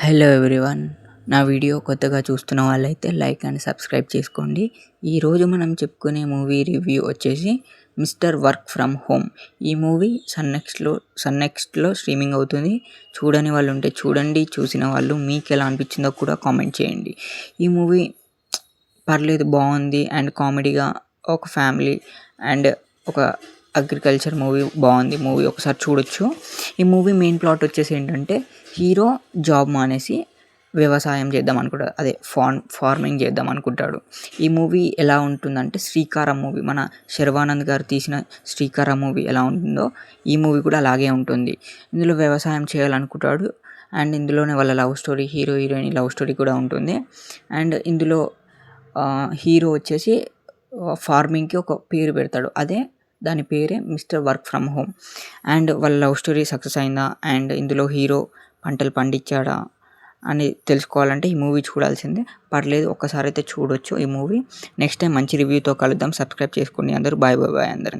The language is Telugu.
Hello everyone. నా వీడియో కొత్తగా చూస్తున్న వాళ్ళైతే లైక్ అండ్ సబ్స్క్రైబ్ చేసుకోండి. ఈరోజు మనం చెప్పుకునే మూవీ రివ్యూ వచ్చేసి మిస్టర్ వర్క్ ఫ్రమ్ హోమ్. ఈ మూవీ సన్నెక్స్ట్లో స్ట్రీమింగ్ అవుతుంది. చూడని వాళ్ళు ఉంటే చూడండి, చూసిన వాళ్ళు మీకు ఎలా అనిపించిందో కూడా కామెంట్ చేయండి. ఈ మూవీ పర్లేదు, బాగుంది అండ్ కామెడీగా ఒక ఫ్యామిలీ అండ్ ఒక అగ్రికల్చర్ మూవీ ఒకసారి చూడొచ్చు. ఈ మూవీ మెయిన్ ప్లాట్ వచ్చేసి ఏంటంటే, హీరో జాబ్ మానేసి వ్యవసాయం చేద్దాం అనుకుంటాడు, అదే ఫార్మింగ్ చేద్దాం అనుకుంటాడు. ఈ మూవీ ఎలా ఉంటుందంటే, శ్రీకారం మూవీ, మన శర్వానంద్ గారు తీసిన శ్రీకారం మూవీ ఎలా ఉంటుందో ఈ మూవీ కూడా అలాగే ఉంటుంది. ఇందులో వ్యవసాయం చేయాలనుకుంటాడు అండ్ ఇందులోనే వాళ్ళ love story, hero heroine love story కూడా ఉంటుంది. అండ్ ఇందులో హీరో వచ్చేసి ఫార్మింగ్కి ఒక పేరు పెడతాడు, దాని పేరే mister work from home. And వాళ్ళ లవ్ స్టోరీ సక్సెస్ అయిందా అండ్ ఇందులో హీరో పంటలు పండించాడా అని తెలుసుకోవాలంటే ఈ మూవీ చూడాల్సిందే. పర్లేదు, ఒక్కసారి అయితే చూడొచ్చు ఈ మూవీ. నెక్స్ట్ టైం మంచి రివ్యూతో కలుద్దాం. సబ్స్క్రైబ్ చేసుకోండి అందరూ. బాయ్ బాయ్ బాయ్ అందరూ.